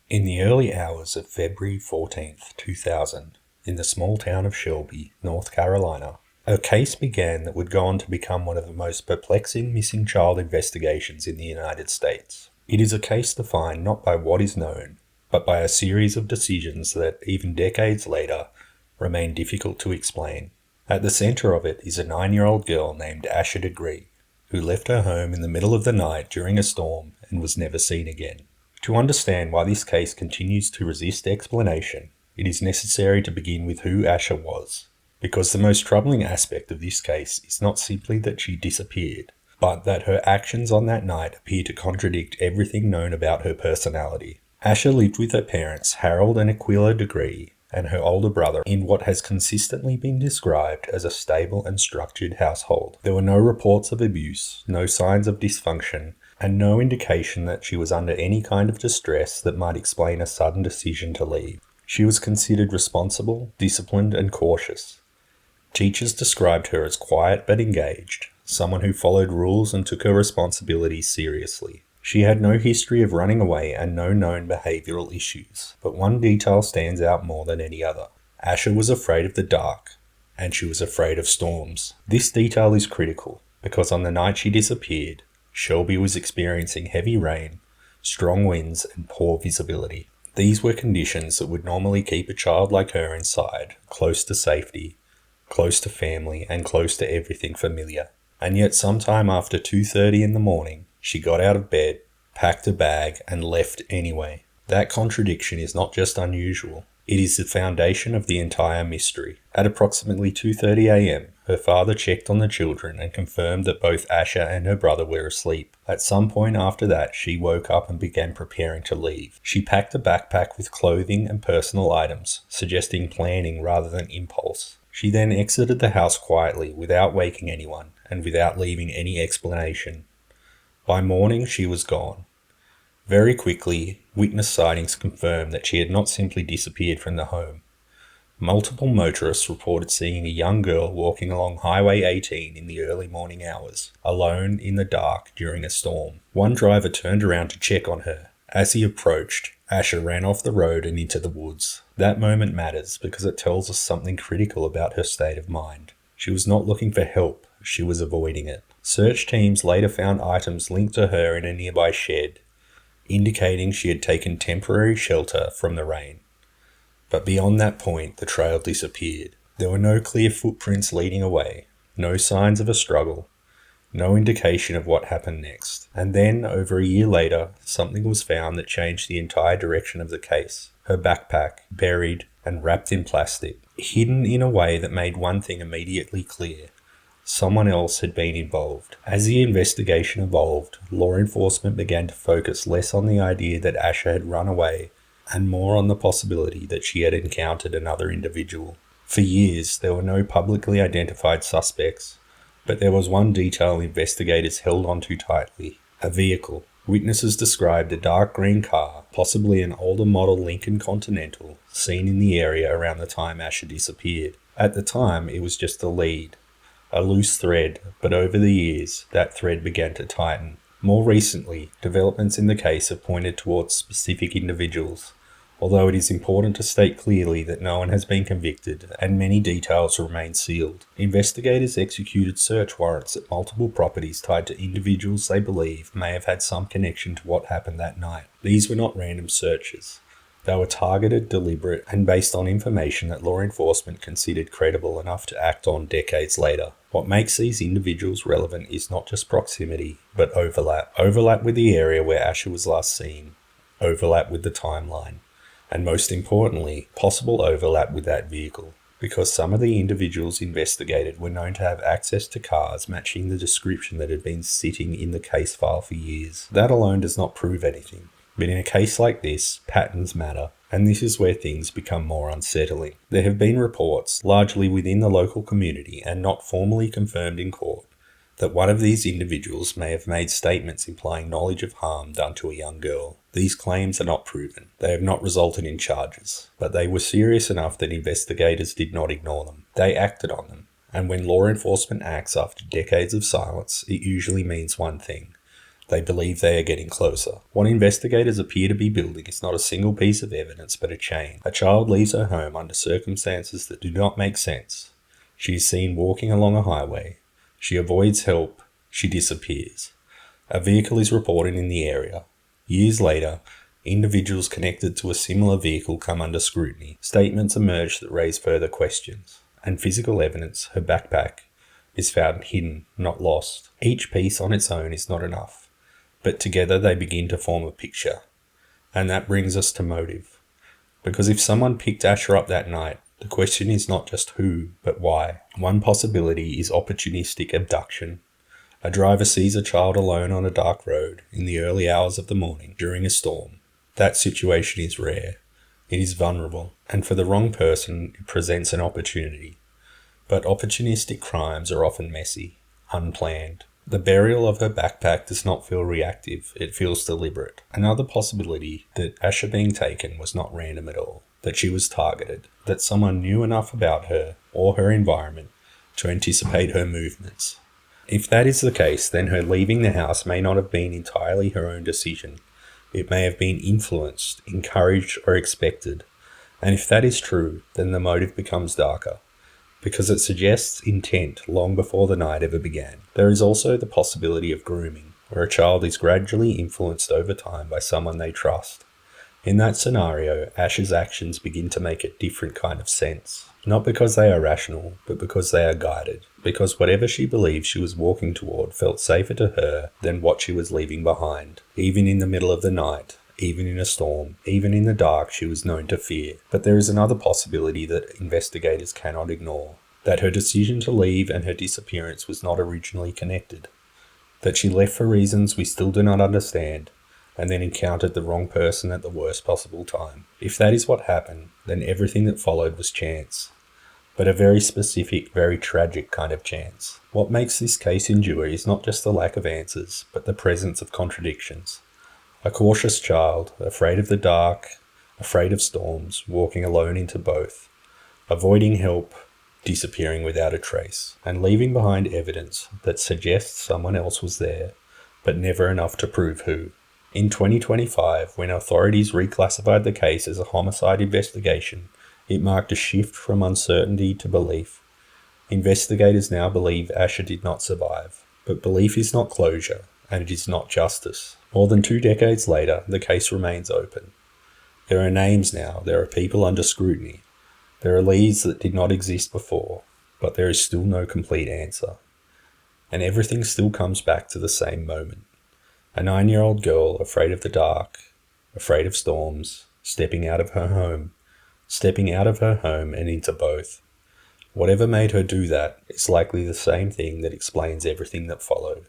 In the early hours of February 14th, 2000, in the small town of Shelby, North Carolina, a case began that would go on to become one of the most perplexing missing child investigations in the United States. It is a case defined not by what is known, but by a series of decisions that, even decades later, remain difficult to explain. At the center of it is a 9-year-old girl named Asha Degree, who left her home in the middle of the night during a storm and was never seen again. To understand why this case continues to resist explanation, it is necessary to begin with who Asha was, because the most troubling aspect of this case is not simply that she disappeared, but that her actions on that night appear to contradict everything known about her personality. Asha lived with her parents, Harold and Aquila Degree, and her older brother in what has consistently been described as a stable and structured household. There were no reports of abuse, no signs of dysfunction, and no indication that she was under any kind of distress that might explain a sudden decision to leave. She was considered responsible, disciplined, and cautious. Teachers described her as quiet but engaged, someone who followed rules and took her responsibilities seriously. She had no history of running away and no known behavioral issues, but one detail stands out more than any other. Asha was afraid of the dark, and she was afraid of storms. This detail is critical, because on the night she disappeared, Shelby was experiencing heavy rain, strong winds, and poor visibility. These were conditions that would normally keep a child like her inside, close to safety, close to family, and close to everything familiar. And yet sometime after 2:30 in the morning, she got out of bed, packed a bag, and left anyway. That contradiction is not just unusual, it is the foundation of the entire mystery. At approximately 2:30 a.m., her father checked on the children and confirmed that both Asha and her brother were asleep. At some point after that, she woke up and began preparing to leave. She packed a backpack with clothing and personal items, suggesting planning rather than impulse. She then exited the house quietly, without waking anyone, and without leaving any explanation. By morning, she was gone. Very quickly, witness sightings confirmed that she had not simply disappeared from the home. Multiple motorists reported seeing a young girl walking along Highway 18 in the early morning hours, alone in the dark during a storm. One driver turned around to check on her. As he approached, Asha ran off the road and into the woods. That moment matters because it tells us something critical about her state of mind. She was not looking for help, she was avoiding it. Search teams later found items linked to her in a nearby shed, indicating she had taken temporary shelter from the rain. But beyond that point, the trail disappeared. There were no clear footprints leading away, no signs of a struggle, no indication of what happened next. And then, over a year later, something was found that changed the entire direction of the case. Her backpack, buried and wrapped in plastic, hidden in a way that made one thing immediately clear. Someone else had been involved. As the investigation evolved, law enforcement began to focus less on the idea that Asha had run away and more on the possibility that she had encountered another individual. For years, there were no publicly identified suspects, but there was one detail investigators held onto tightly: a vehicle. Witnesses described a dark green car, possibly an older model Lincoln Continental, seen in the area around the time Asha disappeared. At the time, it was just a lead, a loose thread, but over the years, that thread began to tighten. More recently, developments in the case have pointed towards specific individuals, although it is important to state clearly that no one has been convicted and many details remain sealed. Investigators executed search warrants at multiple properties tied to individuals they believe may have had some connection to what happened that night. These were not random searches. They were targeted, deliberate, and based on information that law enforcement considered credible enough to act on decades later. What makes these individuals relevant is not just proximity, but overlap. Overlap with the area where Asha was last seen. Overlap with the timeline. And most importantly, possible overlap with that vehicle, because some of the individuals investigated were known to have access to cars matching the description that had been sitting in the case file for years. That alone does not prove anything, but in a case like this, patterns matter, and this is where things become more unsettling. There have been reports, largely within the local community and not formally confirmed in court, that one of these individuals may have made statements implying knowledge of harm done to a young girl. These claims are not proven. They have not resulted in charges, but they were serious enough that investigators did not ignore them. They acted on them, and when law enforcement acts after decades of silence, it usually means one thing: They believe they are getting closer. What investigators appear to be building is not a single piece of evidence, but a chain. A child leaves her home under circumstances that do not make sense. She is seen walking along a highway. She avoids help. She disappears. A vehicle is reported in the area. Years later, individuals connected to a similar vehicle come under scrutiny. Statements emerge that raise further questions. And physical evidence, her backpack, is found hidden, not lost. Each piece on its own is not enough, but together they begin to form a picture. And that brings us to motive. Because if someone picked Asha up that night, the question is not just who, but why. One possibility is opportunistic abduction. A driver sees a child alone on a dark road in the early hours of the morning during a storm. That situation is rare. It is vulnerable, and for the wrong person, it presents an opportunity. But opportunistic crimes are often messy, unplanned. The burial of her backpack does not feel reactive, it feels deliberate. Another possibility that Asha being taken was not random at all, that she was targeted, that someone knew enough about her or her environment to anticipate her movements. If that is the case, then her leaving the house may not have been entirely her own decision. It may have been influenced, encouraged, or expected. And if that is true, then the motive becomes darker, because it suggests intent long before the night ever began. There is also the possibility of grooming, where a child is gradually influenced over time by someone they trust. In that scenario, Ash's actions begin to make a different kind of sense. Not because they are rational, but because they are guided. Because whatever she believed she was walking toward felt safer to her than what she was leaving behind. Even in the middle of the night, even in a storm, even in the dark, she was known to fear. But there is another possibility that investigators cannot ignore. That her decision to leave and her disappearance was not originally connected. That she left for reasons we still do not understand, and then encountered the wrong person at the worst possible time. If that is what happened, then everything that followed was chance. But a very specific, very tragic kind of chance. What makes this case endure is not just the lack of answers, but the presence of contradictions. A cautious child, afraid of the dark, afraid of storms, walking alone into both, avoiding help, disappearing without a trace, and leaving behind evidence that suggests someone else was there, but never enough to prove who. In 2025, when authorities reclassified the case as a homicide investigation, it marked a shift from uncertainty to belief. Investigators now believe Asha did not survive, but belief is not closure, and it is not justice. More than 2 decades later, the case remains open. There are names now, there are people under scrutiny. There are leads that did not exist before, but there is still no complete answer. And everything still comes back to the same moment. A 9-year-old girl afraid of the dark, afraid of storms, stepping out of her home and into both. Whatever made her do that is likely the same thing that explains everything that followed.